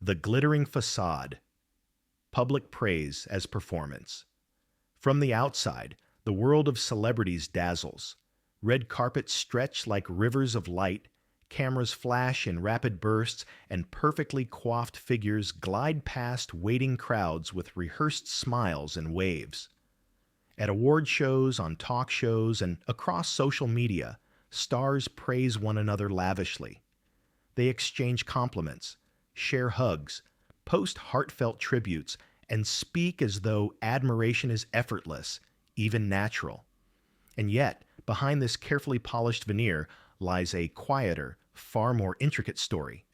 The glittering facade, public praise as performance. From the outside, the world of celebrities dazzles. Red carpets stretch like rivers of light, cameras flash in rapid bursts, and perfectly coiffed figures glide past waiting crowds with rehearsed smiles and waves. At award shows, on talk shows, and across social media, stars praise one another lavishly. They exchange compliments, share hugs, post heartfelt tributes, and speak as though admiration is effortless, even natural. And yet, behind this carefully polished veneer lies a quieter, far more intricate story.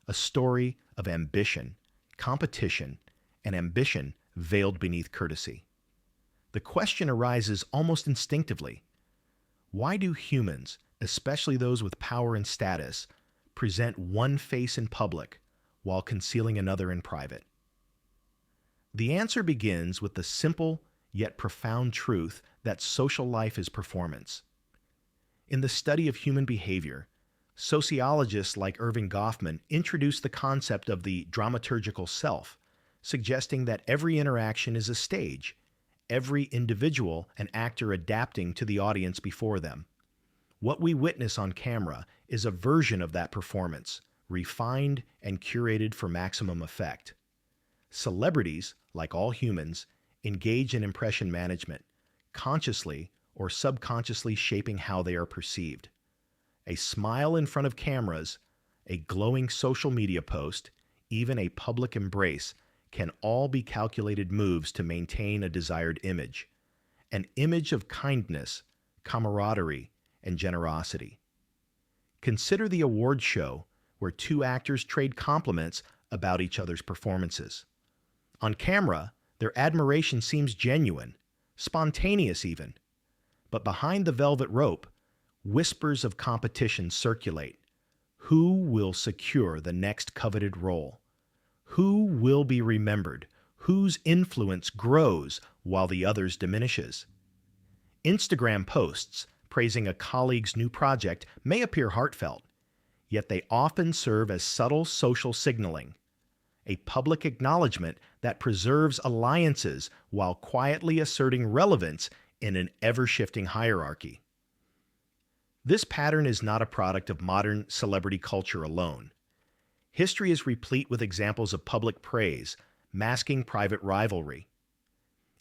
A story of ambition, competition, and ambition veiled beneath courtesy. The question arises almost instinctively. Why do humans, especially those with power and status, present one face in public while concealing another in private? The answer begins with the simple yet profound truth that social life is performance. In the study of human behavior, sociologists like Irving Goffman introduced the concept of the dramaturgical self, suggesting that every interaction is a stage, every individual an actor adapting to the audience before them. What we witness on camera is a version of that performance, refined and curated for maximum effect. Celebrities, like all humans, engage in impression management, consciously or subconsciously shaping how they are perceived. A smile in front of cameras, a glowing social media post, even a public embrace can all be calculated moves to maintain a desired image, an image of kindness, camaraderie, and generosity. Consider the award show where two actors trade compliments about each other's performances. On camera, their admiration seems genuine, spontaneous even. But behind the velvet rope, whispers of competition circulate. Who will secure the next coveted role? Who will be remembered? Whose influence grows while the other's diminishes? Instagram posts praising a colleague's new project may appear heartfelt, yet they often serve as subtle social signaling, a public acknowledgement that preserves alliances while quietly asserting relevance in an ever-shifting hierarchy. This pattern is not a product of modern celebrity culture alone. History is replete with examples of public praise, masking private rivalry.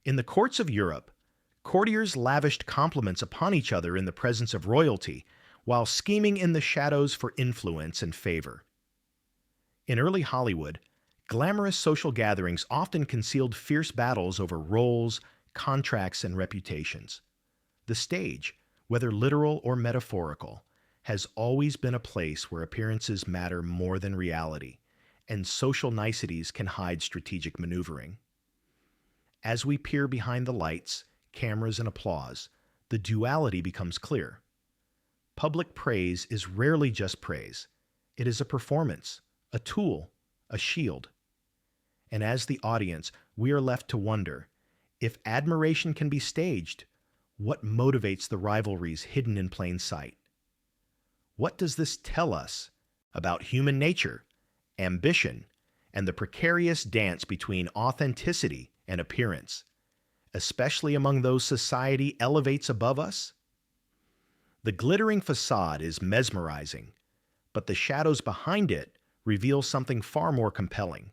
In the courts of Europe, courtiers lavished compliments upon each other in the presence of royalty, while scheming in the shadows for influence and favor. In early Hollywood, glamorous social gatherings often concealed fierce battles over roles, contracts, and reputations. The stage, whether literal or metaphorical, has always been a place where appearances matter more than reality, and social niceties can hide strategic maneuvering. As we peer behind the lights, cameras, and applause, the duality becomes clear. Public praise is rarely just praise. It is a performance, a tool, a shield. And as the audience, we are left to wonder, if admiration can be staged, what motivates the rivalries hidden in plain sight? What does this tell us about human nature, ambition, and the precarious dance between authenticity and appearance, especially among those society elevates above us? The glittering facade is mesmerizing, but the shadows behind it reveal something far more compelling.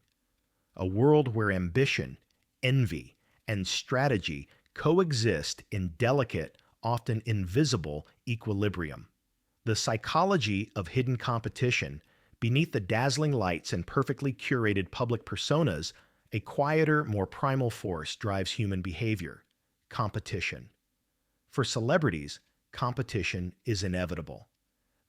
A world where ambition, envy, and strategy coexist in delicate, often invisible equilibrium. The psychology of hidden competition, beneath the dazzling lights and perfectly curated public personas, a quieter, more primal force drives human behavior: competition. For celebrities, competition is inevitable.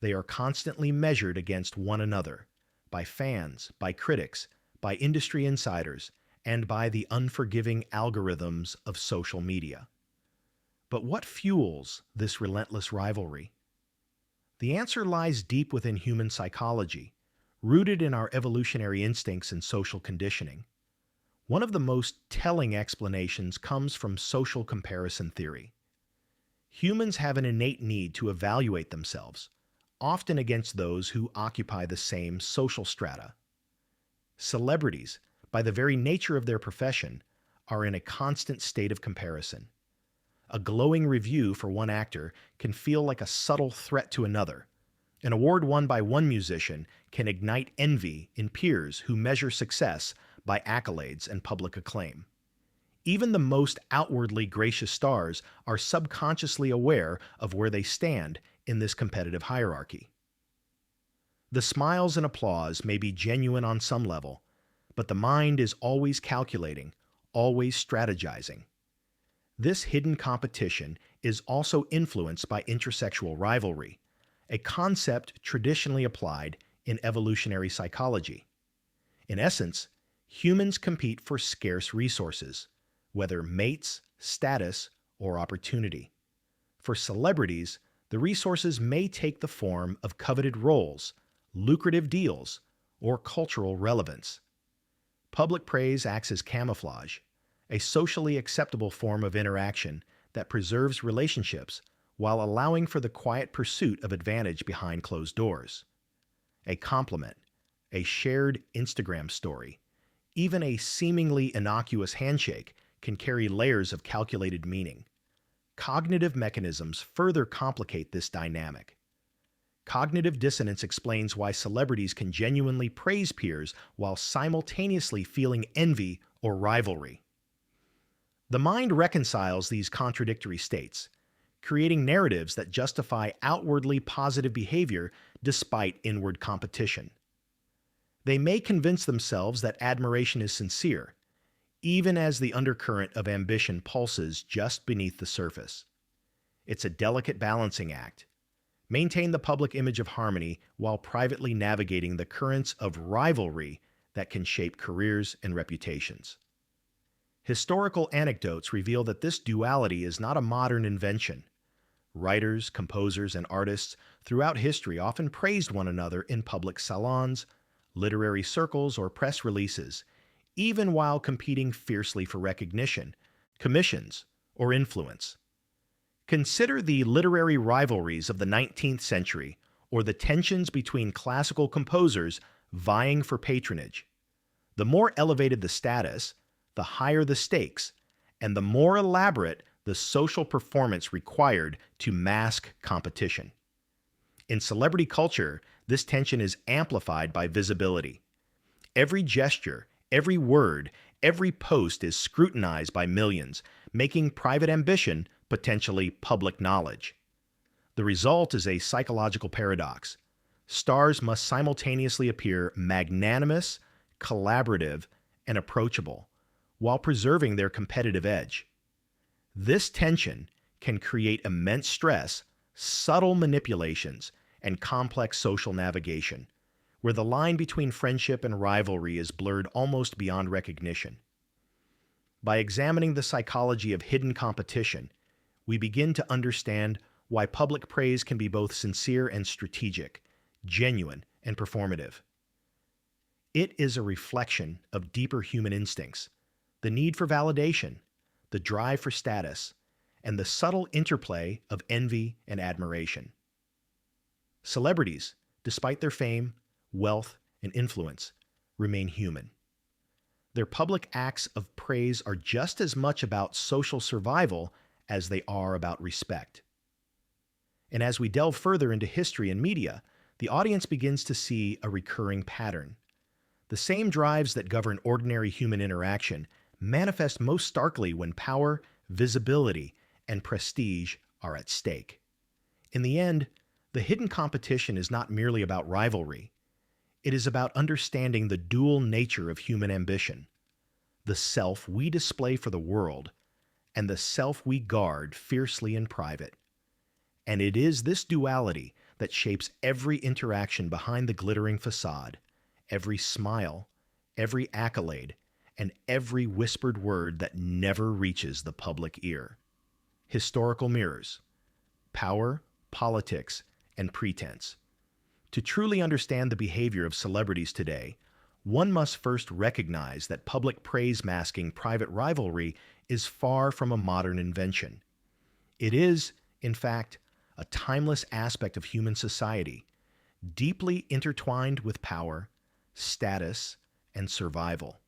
They are constantly measured against one another, by fans, by critics, by industry insiders, and by the unforgiving algorithms of social media. But what fuels this relentless rivalry? The answer lies deep within human psychology, rooted in our evolutionary instincts and social conditioning. One of the most telling explanations comes from social comparison theory. Humans have an innate need to evaluate themselves, often against those who occupy the same social strata. Celebrities, by the very nature of their profession, are in a constant state of comparison. A glowing review for one actor can feel like a subtle threat to another. An award won by one musician can ignite envy in peers who measure success by accolades and public acclaim. Even the most outwardly gracious stars are subconsciously aware of where they stand in this competitive hierarchy. The smiles and applause may be genuine on some level, but the mind is always calculating, always strategizing. This hidden competition is also influenced by intersexual rivalry, a concept traditionally applied in evolutionary psychology. In essence, humans compete for scarce resources, whether mates, status, or opportunity. For celebrities, the resources may take the form of coveted roles, lucrative deals, or cultural relevance. Public praise acts as camouflage, a socially acceptable form of interaction that preserves relationships while allowing for the quiet pursuit of advantage behind closed doors. A compliment, a shared Instagram story, even a seemingly innocuous handshake can carry layers of calculated meaning. Cognitive mechanisms further complicate this dynamic. Cognitive dissonance explains why celebrities can genuinely praise peers while simultaneously feeling envy or rivalry. The mind reconciles these contradictory states, creating narratives that justify outwardly positive behavior despite inward competition. They may convince themselves that admiration is sincere, even as the undercurrent of ambition pulses just beneath the surface. It's a delicate balancing act. Maintain the public image of harmony while privately navigating the currents of rivalry that can shape careers and reputations. Historical anecdotes reveal that this duality is not a modern invention. Writers, composers, and artists throughout history often praised one another in public salons, literary circles, or press releases, even while competing fiercely for recognition, commissions, or influence. Consider the literary rivalries of the 19th century or the tensions between classical composers vying for patronage. The more elevated the status, the higher the stakes, and the more elaborate the social performance required to mask competition. In celebrity culture, this tension is amplified by visibility. Every gesture, every word, every post is scrutinized by millions, making private ambition potentially public knowledge. The result is a psychological paradox. Stars must simultaneously appear magnanimous, collaborative, and approachable, while preserving their competitive edge. This tension can create immense stress, subtle manipulations, and complex social navigation, where the line between friendship and rivalry is blurred almost beyond recognition. By examining the psychology of hidden competition, we begin to understand why public praise can be both sincere and strategic, genuine and performative. It is a reflection of deeper human instincts, the need for validation, the drive for status, and the subtle interplay of envy and admiration. Celebrities, despite their fame, wealth, and influence, remain human. Their public acts of praise are just as much about social survival as they are about respect. And as we delve further into history and media, the audience begins to see a recurring pattern. The same drives that govern ordinary human interaction manifest most starkly when power, visibility, and prestige are at stake. In the end, the hidden competition is not merely about rivalry. It is about understanding the dual nature of human ambition, the self we display for the world, and the self we guard fiercely in private. And it is this duality that shapes every interaction behind the glittering facade, every smile, every accolade, and every whispered word that never reaches the public ear. Historical mirrors, power, politics, and pretense. To truly understand the behavior of celebrities today, one must first recognize that public praise masking private rivalry is far from a modern invention. It is, in fact, a timeless aspect of human society, deeply intertwined with power, status, and survival.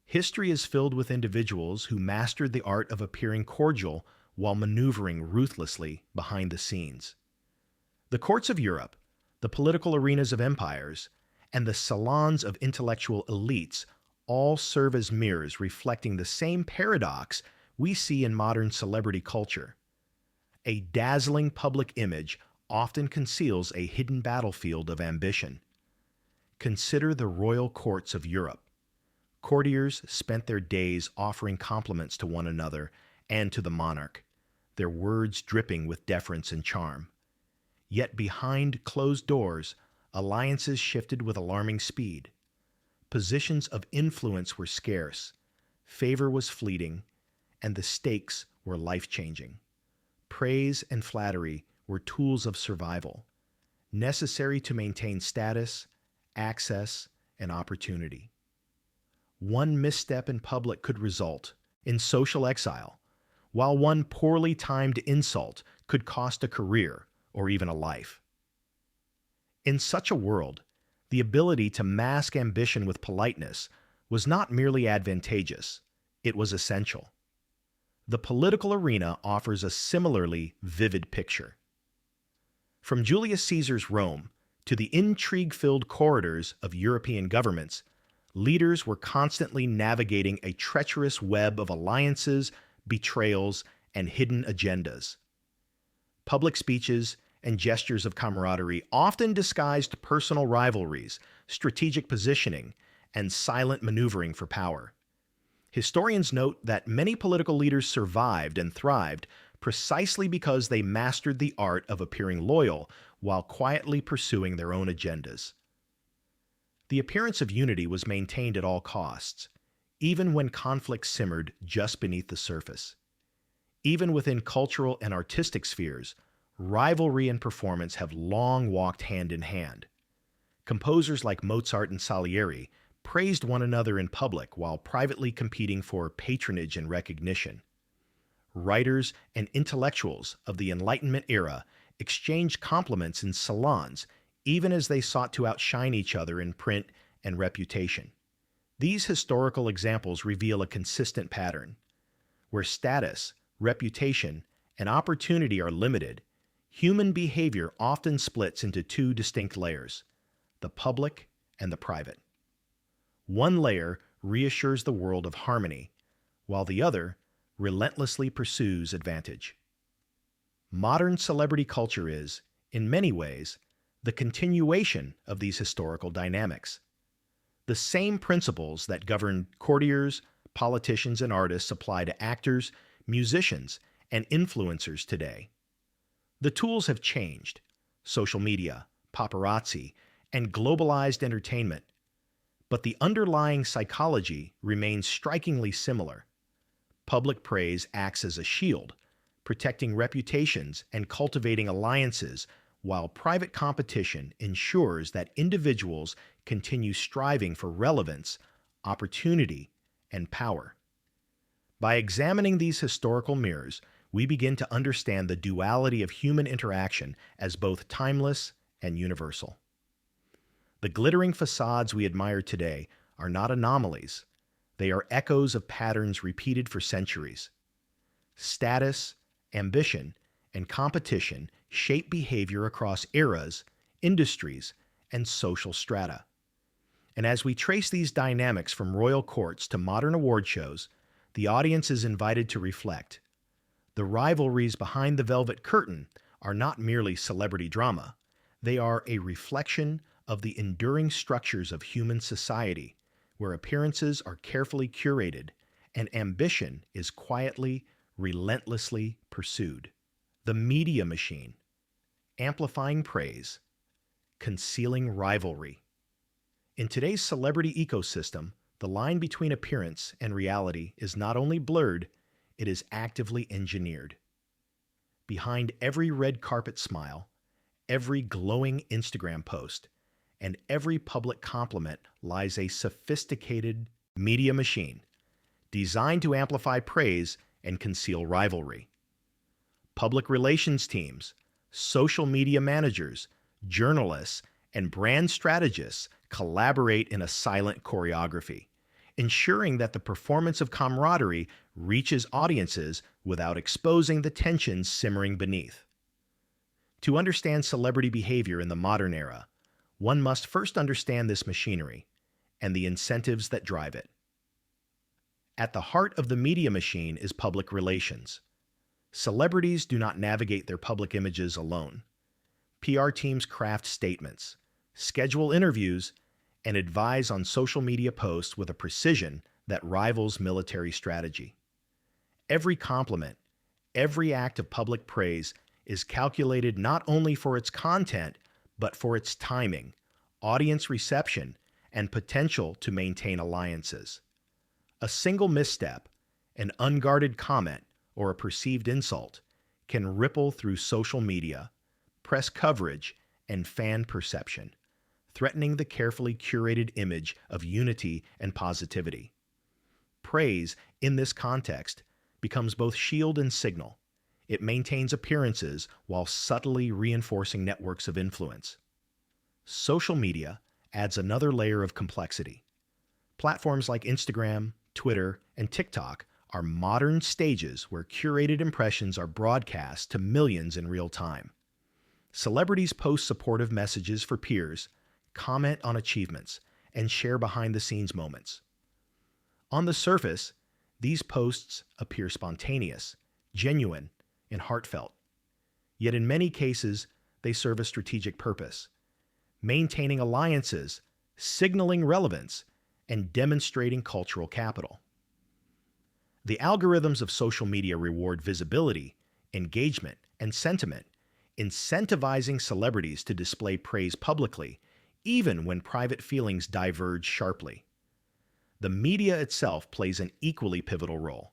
History is filled with individuals who mastered the art of appearing cordial while maneuvering ruthlessly behind the scenes. The courts of Europe, the political arenas of empires, and the salons of intellectual elites all serve as mirrors reflecting the same paradox we see in modern celebrity culture. A dazzling public image often conceals a hidden battlefield of ambition. Consider the royal courts of Europe. Courtiers spent their days offering compliments to one another and to the monarch, their words dripping with deference and charm. Yet behind closed doors, alliances shifted with alarming speed. Positions of influence were scarce, favor was fleeting, and the stakes were life-changing. Praise and flattery were tools of survival, necessary to maintain status, access, and opportunity. One misstep in public could result in social exile, while one poorly timed insult could cost a career or even a life. In such a world, the ability to mask ambition with politeness was not merely advantageous, it was essential. The political arena offers a similarly vivid picture. From Julius Caesar's Rome to the intrigue-filled corridors of European governments, leaders were constantly navigating a treacherous web of alliances, betrayals, and hidden agendas. Public speeches and gestures of camaraderie often disguised personal rivalries, strategic positioning, and silent maneuvering for power. Historians note that many political leaders survived and thrived precisely because they mastered the art of appearing loyal while quietly pursuing their own agendas. The appearance of unity was maintained at all costs, even when conflict simmered just beneath the surface. Even within cultural and artistic spheres, rivalry and performance have long walked hand in hand. Composers like Mozart and Salieri praised one another in public while privately competing for patronage and recognition. Writers and intellectuals of the Enlightenment era exchanged compliments in salons, even as they sought to outshine each other in print and reputation. These historical examples reveal a consistent pattern. Where status, reputation, and opportunity are limited, human behavior often splits into two distinct layers, the public and the private. One layer reassures the world of harmony, while the other relentlessly pursues advantage. Modern celebrity culture is, in many ways, the continuation of these historical dynamics. The same principles that govern courtiers, politicians, and artists apply to actors, musicians, and influencers today. The tools have changed: social media, paparazzi, and globalized entertainment. But the underlying psychology remains strikingly similar. Public praise acts as a shield, protecting reputations and cultivating alliances, while private competition ensures that individuals continue striving for relevance, opportunity, and power. By examining these historical mirrors, we begin to understand the duality of human interaction as both timeless and universal. The glittering facades we admire today are not anomalies. They are echoes of patterns repeated for centuries. Status, ambition, and competition shape behavior across eras, industries, and social strata. And as we trace these dynamics from royal courts to modern award shows, the audience is invited to reflect. The rivalries behind the velvet curtain are not merely celebrity drama. They are a reflection of the enduring structures of human society, where appearances are carefully curated and ambition is quietly, relentlessly pursued. The media machine, amplifying praise, concealing rivalry. In today's celebrity ecosystem, the line between appearance and reality is not only blurred, it is actively engineered. Behind every red carpet smile, every glowing Instagram post, and every public compliment lies a sophisticated media machine designed to amplify praise and conceal rivalry. Public relations teams, social media managers, journalists, and brand strategists collaborate in a silent choreography, ensuring that the performance of camaraderie reaches audiences without exposing the tensions simmering beneath. To understand celebrity behavior in the modern era, one must first understand this machinery and the incentives that drive it. At the heart of the media machine is public relations. Celebrities do not navigate their public images alone. PR teams craft statements, schedule interviews, and advise on social media posts with a precision that rivals military strategy. Every compliment, every act of public praise is calculated not only for its content, but for its timing, audience reception, and potential to maintain alliances. A single misstep, an unguarded comment, or a perceived insult can ripple through social media, press coverage, and fan perception, threatening the carefully curated image of unity and positivity. Praise, in this context, becomes both shield and signal. It maintains appearances while subtly reinforcing networks of influence. Social media adds another layer of complexity. Platforms like Instagram, Twitter, and TikTok are modern stages where curated impressions are broadcast to millions in real time. Celebrities post supportive messages for peers, comment on achievements, and share behind-the-scenes moments. On the surface, these posts appear spontaneous, genuine, and heartfelt. Yet in many cases, they serve a strategic purpose, maintaining alliances, signaling relevance, and demonstrating cultural capital. The algorithms of social media reward visibility, engagement, and sentiment, incentivizing celebrities to display praise publicly, even when private feelings diverge sharply. The media itself plays an equally pivotal role.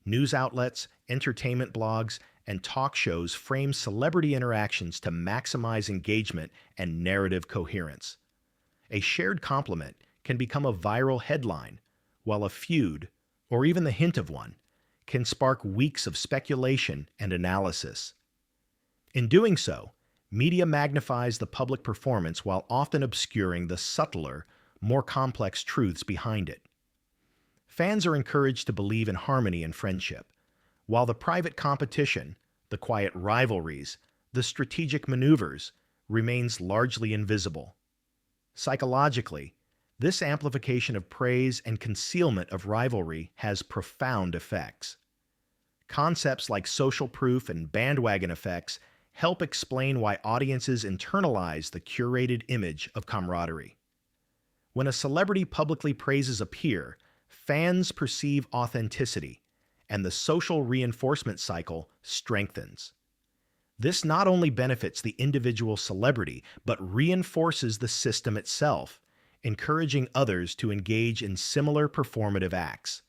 News outlets, entertainment blogs, and talk shows frame celebrity interactions to maximize engagement and narrative coherence. A shared compliment can become a viral headline, while a feud, or even the hint of one, can spark weeks of speculation and analysis. In doing so, media magnifies the public performance while often obscuring the subtler, more complex truths behind it. Fans are encouraged to believe in harmony and friendship, while the private competition, the quiet rivalries, the strategic maneuvers, remains largely invisible. Psychologically, this amplification of praise and concealment of rivalry has profound effects. Concepts like social proof and bandwagon effects help explain why audiences internalize the curated image of camaraderie. When a celebrity publicly praises a peer, fans perceive authenticity, and the social reinforcement cycle strengthens. This not only benefits the individual celebrity, but reinforces the system itself, encouraging others to engage in similar performative acts.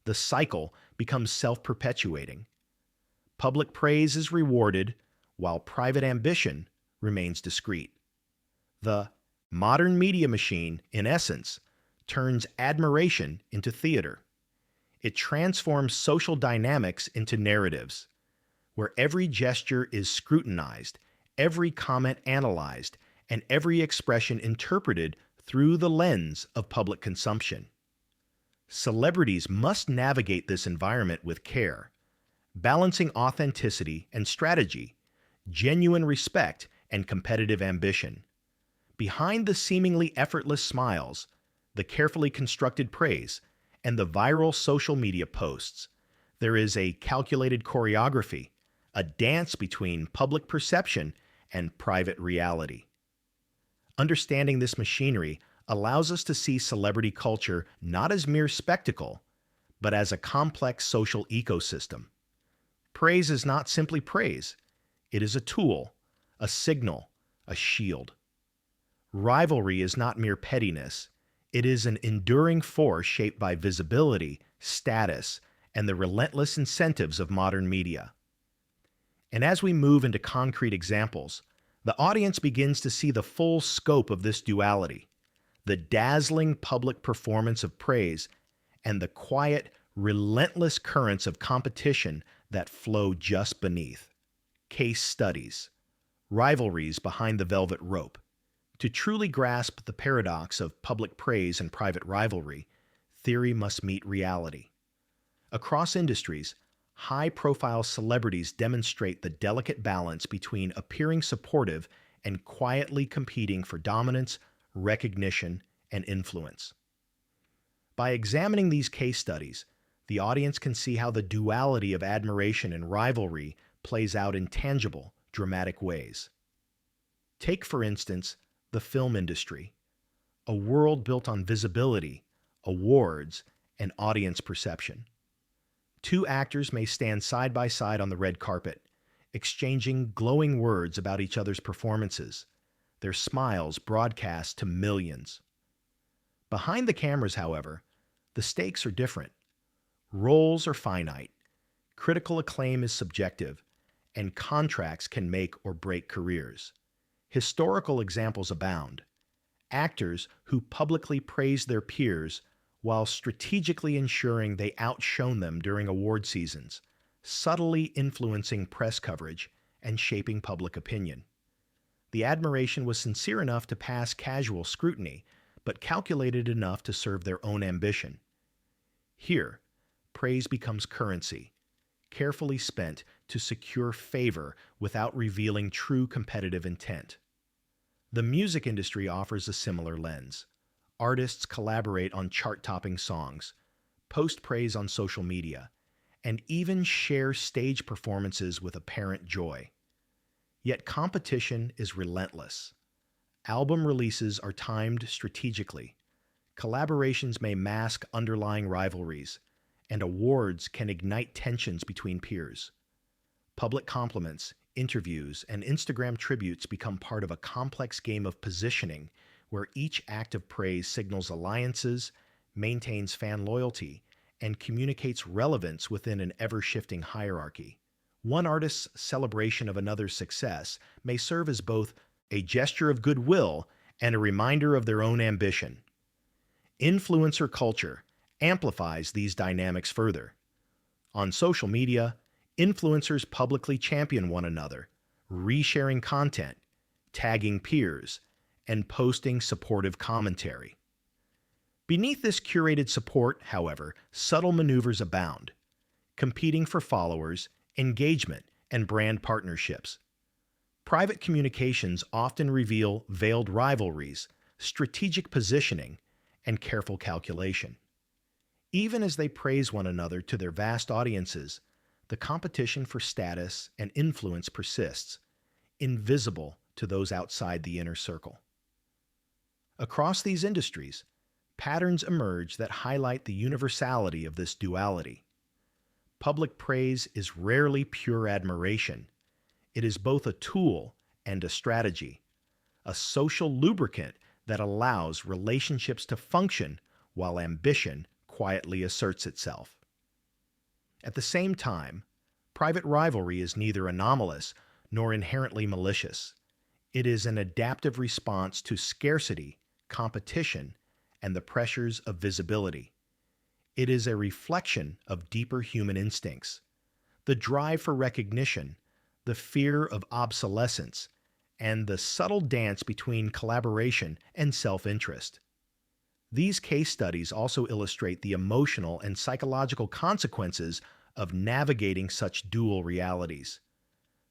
The cycle becomes self-perpetuating. Public praise is rewarded, while private ambition remains discreet. The modern media machine, in essence, turns admiration into theater. It transforms social dynamics into narratives, where every gesture is scrutinized, every comment analyzed, and every expression interpreted through the lens of public consumption. Celebrities must navigate this environment with care, balancing authenticity and strategy, genuine respect and competitive ambition. Behind the seemingly effortless smiles, the carefully constructed praise, and the viral social media posts, there is a calculated choreography, a dance between public perception and private reality. Understanding this machinery allows us to see celebrity culture not as mere spectacle, but as a complex social ecosystem. Praise is not simply praise. It is a tool, a signal, a shield. Rivalry is not mere pettiness. It is an enduring force shaped by visibility, status, and the relentless incentives of modern media. And as we move into concrete examples, the audience begins to see the full scope of this duality, the dazzling public performance of praise and the quiet, relentless currents of competition that flow just beneath. Case studies, rivalries behind the velvet rope, To truly grasp the paradox of public praise and private rivalry, theory must meet reality. Across industries, high-profile celebrities demonstrate the delicate balance between appearing supportive and quietly competing for dominance, recognition, and influence. By examining these case studies, the audience can see how the duality of admiration and rivalry plays out in tangible, dramatic ways. Take, for instance, the film industry, a world built on visibility, awards, and audience perception. Two actors may stand side by side on the red carpet, exchanging glowing words about each other's performances, their smiles broadcast to millions. Behind the cameras, however, the stakes are different. Roles are finite, critical acclaim is subjective, and contracts can make or break careers. Historical examples abound. Actors who publicly praise their peers while strategically ensuring they outshone them during award seasons, subtly influencing press coverage and shaping public opinion. The admiration was sincere enough to pass casual scrutiny, but calculated enough to serve their own ambition. Here, praise becomes currency, carefully spent to secure favor without revealing true competitive intent. The music industry offers a similar lens. Artists collaborate on chart-topping songs, post praise on social media, and even share stage performances with apparent joy. Yet competition is relentless. Album releases are timed strategically. Collaborations may mask underlying rivalries, and awards can ignite tensions between peers. Public compliments, interviews, and Instagram tributes become part of a complex game of positioning where each act of praise signals alliances, maintains fan loyalty, and communicates relevance within an ever-shifting hierarchy. One artist's celebration of another's success may serve as both a gesture of goodwill and a reminder of their own ambition. Influencer culture amplifies these dynamics further. On social media, influencers publicly champion one another, resharing content, tagging peers, and posting supportive commentary. Beneath this curated support, however, subtle maneuvers abound, competing for followers, engagement, and brand partnerships. Private communications often reveal veiled rivalries, strategic positioning, and careful calculation. Even as they praise one another to their vast audiences, the competition for status and influence persists, invisible to those outside the inner circle. Across these industries, patterns emerge that highlight the universality of this duality. Public praise is rarely pure admiration. It is both a tool and a strategy, a social lubricant that allows relationships to function while ambition quietly asserts itself. At the same time, private rivalry is neither anomalous nor inherently malicious. It is an adaptive response to scarcity, competition, and the pressures of visibility. It is a reflection of deeper human instincts, the drive for recognition, the fear of obsolescence, and the subtle dance between collaboration and self-interest. These case studies also illustrate the emotional and psychological consequences of navigating such dual realities.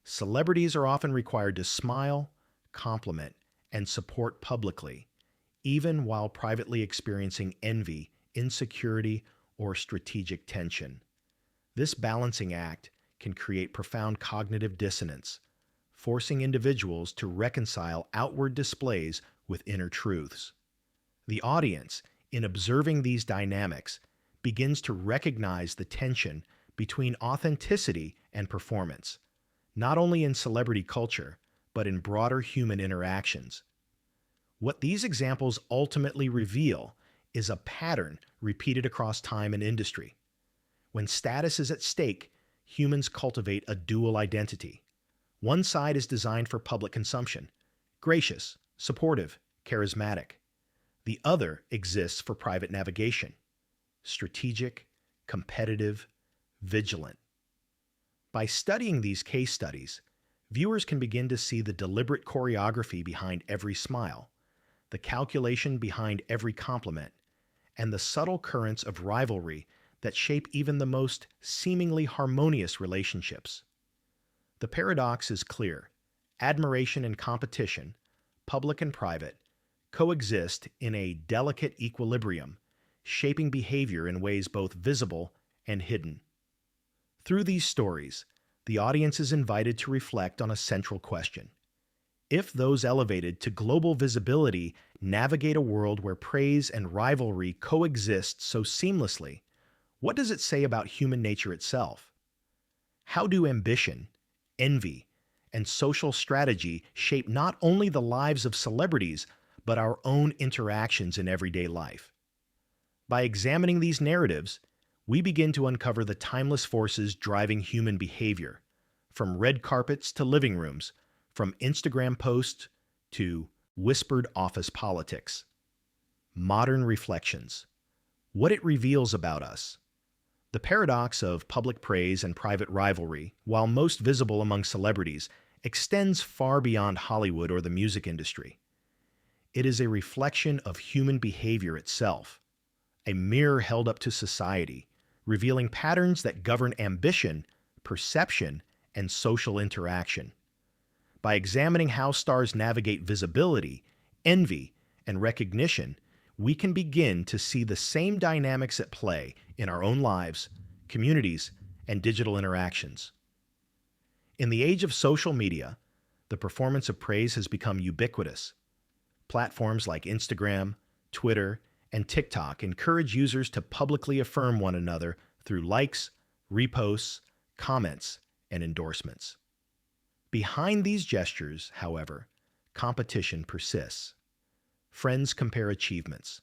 Celebrities are often required to smile, compliment, and support publicly, even while privately experiencing envy, insecurity, or strategic tension. This balancing act can create profound cognitive dissonance, forcing individuals to reconcile outward displays with inner truths. The audience, in observing these dynamics, begins to recognize the tension between authenticity and performance, not only in celebrity culture, but in broader human interactions. What these examples ultimately reveal is a pattern repeated across time and industry. When status is at stake, humans cultivate a dual identity. One side is designed for public consumption, gracious, supportive, charismatic. The other exists for private navigation, strategic, competitive, vigilant. By studying these case studies, viewers can begin to see the deliberate choreography behind every smile, the calculation behind every compliment, and the subtle currents of rivalry that shape even the most seemingly harmonious relationships. The paradox is clear. Admiration and competition, public and private, coexist in a delicate equilibrium, shaping behavior in ways both visible and hidden. Through these stories, the audience is invited to reflect on a central question. If those elevated to global visibility navigate a world where praise and rivalry coexist so seamlessly, what does it say about human nature itself? How do ambition, envy, and social strategy shape not only the lives of celebrities, but our own interactions in everyday life? By examining these narratives, we begin to uncover the timeless forces driving human behavior, from red carpets to living rooms, from Instagram posts to whispered office politics. Modern reflections. What it reveals about us. The paradox of public praise and private rivalry, while most visible among celebrities, extends far beyond Hollywood or the music industry. It is a reflection of human behavior itself, a mirror held up to society, revealing patterns that govern ambition, perception, and social interaction. By examining how stars navigate visibility, envy, and recognition, we can begin to see the same dynamics at play in our own lives, communities, and digital interactions. In the age of social media, the performance of praise has become ubiquitous. Platforms like Instagram, Twitter, and TikTok encourage users to publicly affirm one another through likes, reposts, comments, and endorsements. Behind these gestures, however, competition persists. Friends compare achievements,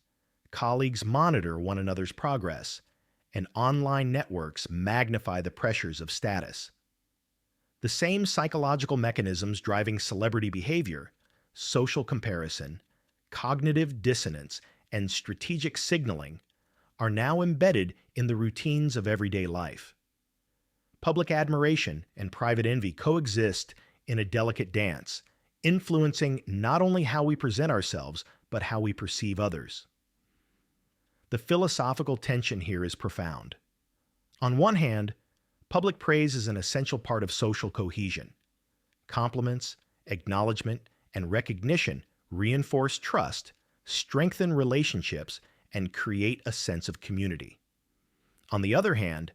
colleagues monitor one another's progress, and online networks magnify the pressures of status. The same psychological mechanisms driving celebrity behavior, social comparison, cognitive dissonance, and strategic signaling, are now embedded in the routines of everyday life. Public admiration and private envy coexist in a delicate dance, influencing not only how we present ourselves, but how we perceive others. The philosophical tension here is profound. On one hand, public praise is an essential part of social cohesion. Compliments, acknowledgement, and recognition reinforce trust, strengthen relationships, and create a sense of community. On the other hand,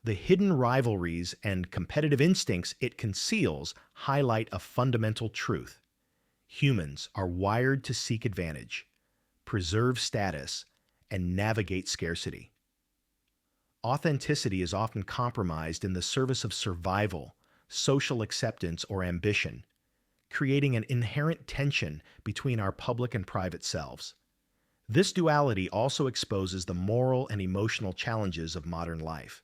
the hidden rivalries and competitive instincts it conceals highlight a fundamental truth. Humans are wired to seek advantage, preserve status, and navigate scarcity. Authenticity is often compromised in the service of survival, social acceptance, or ambition, creating an inherent tension between our public and private selves. This duality also exposes the moral and emotional challenges of modern life.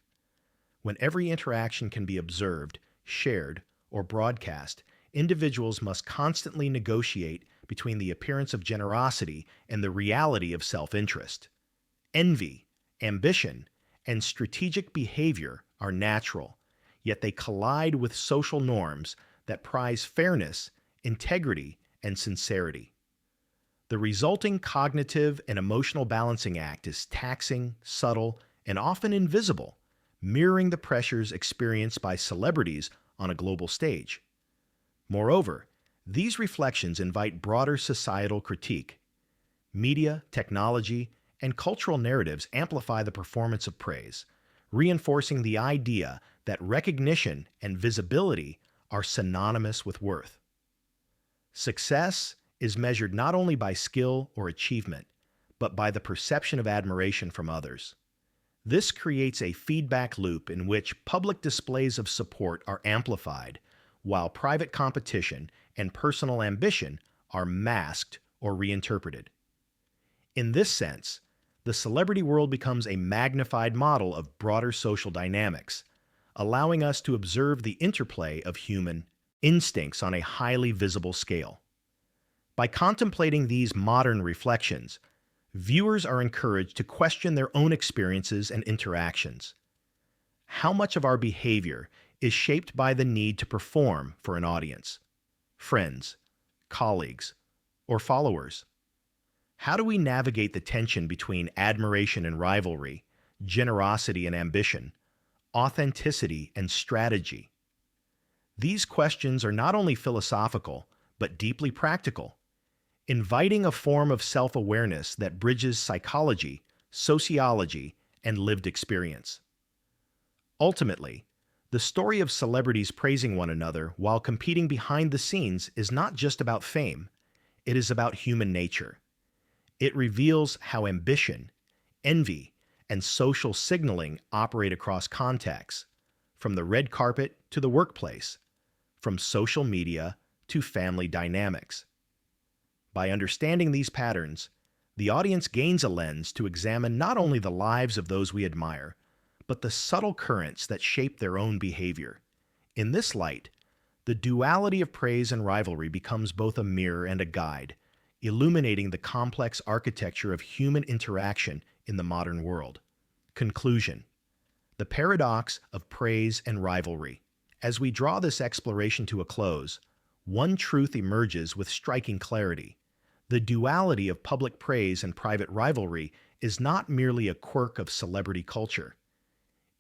When every interaction can be observed, shared, or broadcast, individuals must constantly negotiate between the appearance of generosity and the reality of self-interest. Envy, ambition, and strategic behavior are natural, yet they collide with social norms that prize fairness, integrity, and sincerity. The resulting cognitive and emotional balancing act is taxing, subtle, and often invisible, mirroring the pressures experienced by celebrities on a global stage. Moreover, these reflections invite broader societal critique. Media, technology, and cultural narratives amplify the performance of praise, reinforcing the idea that recognition and visibility are synonymous with worth. Success is measured not only by skill or achievement, but by the perception of admiration from others. This creates a feedback loop in which public displays of support are amplified, while private competition and personal ambition are masked or reinterpreted. In this sense, the celebrity world becomes a magnified model of broader social dynamics, allowing us to observe the interplay of human instincts on a highly visible scale. By contemplating these modern reflections, viewers are encouraged to question their own experiences and interactions. How much of our behavior is shaped by the need to perform for an audience, friends, colleagues, or followers? How do we navigate the tension between admiration and rivalry, generosity and ambition, authenticity and strategy? These questions are not only philosophical, but deeply practical, inviting a form of self-awareness that bridges psychology, sociology, and lived experience. Ultimately, the story of celebrities praising one another while competing behind the scenes is not just about fame, it is about human nature. It reveals how ambition, envy, and social signaling operate across contexts, from the red carpet to the workplace, from social media to family dynamics. By understanding these patterns, the audience gains a lens to examine not only the lives of those we admire, but the subtle currents that shape their own behavior. In this light, the duality of praise and rivalry becomes both a mirror and a guide, illuminating the complex architecture of human interaction in the modern world. Conclusion: the paradox of praise and rivalry. As we draw this exploration to a close, one truth emerges with striking clarity. The duality of public praise and private rivalry is not merely a quirk of celebrity culture.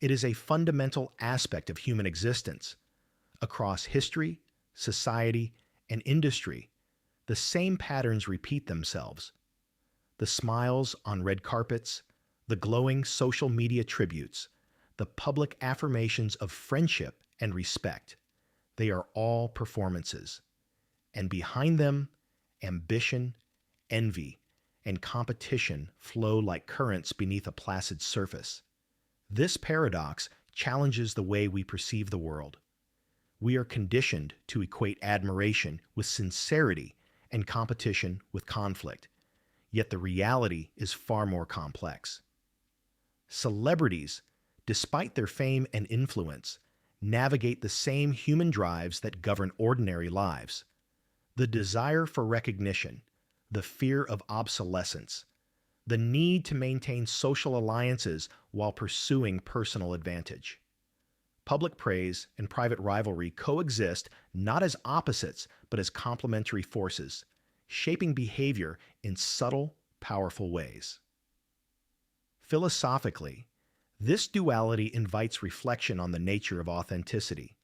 It is a fundamental aspect of human existence. Across history, society, and industry, the same patterns repeat themselves. The smiles on red carpets, the glowing social media tributes, the public affirmations of friendship and respect, they are all performances. And behind them, ambition, envy, and competition flow like currents beneath a placid surface. This paradox challenges the way we perceive the world. We are conditioned to equate admiration with sincerity and competition with conflict, yet the reality is far more complex. Celebrities, despite their fame and influence, navigate the same human drives that govern ordinary lives: the desire for recognition, the fear of obsolescence, the need to maintain social alliances while pursuing personal advantage. Public praise and private rivalry coexist not as opposites, but as complementary forces, shaping behavior in subtle, powerful ways. Philosophically, this duality invites reflection on the nature of authenticity.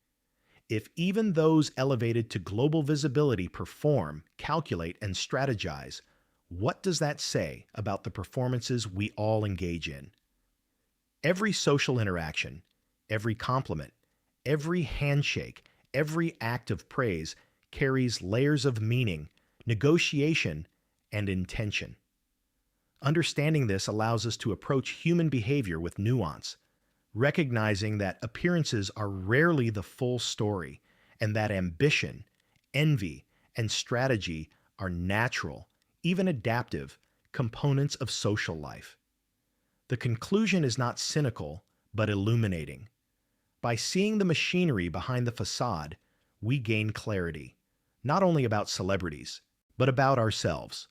If even those elevated to global visibility perform, calculate, and strategize, what does that say about the performances we all engage in? Every social interaction, every compliment, every handshake, every act of praise carries layers of meaning, negotiation, and intention. Understanding this allows us to approach human behavior with nuance, recognizing that appearances are rarely the full story, and that ambition, envy, and strategy are natural, even adaptive, components of social life. The conclusion is not cynical, but illuminating. By seeing the machinery behind the facade, we gain clarity, not only about celebrities, but about ourselves.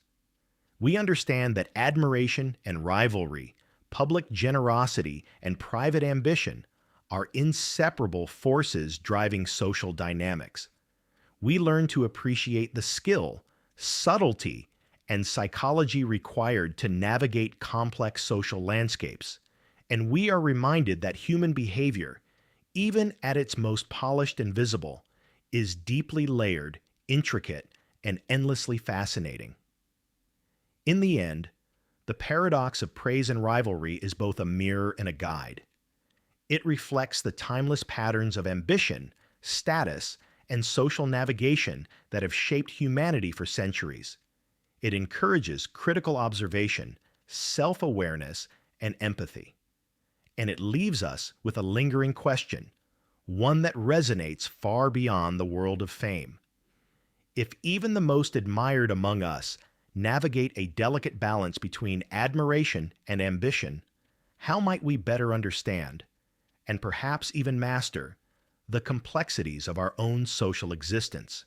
We understand that admiration and rivalry, public generosity, and private ambition are inseparable forces driving social dynamics. We learn to appreciate the skill, subtlety, and psychology required to navigate complex social landscapes, and we are reminded that human behavior, even at its most polished and visible, is deeply layered, intricate, and endlessly fascinating. In the end, the paradox of praise and rivalry is both a mirror and a guide. It reflects the timeless patterns of ambition, status, and social navigation that have shaped humanity for centuries. It encourages critical observation, self-awareness, and empathy. And it leaves us with a lingering question, one that resonates far beyond the world of fame. If even the most admired among us navigate a delicate balance between admiration and ambition, how might we better understand, and perhaps even master, the complexities of our own social existence?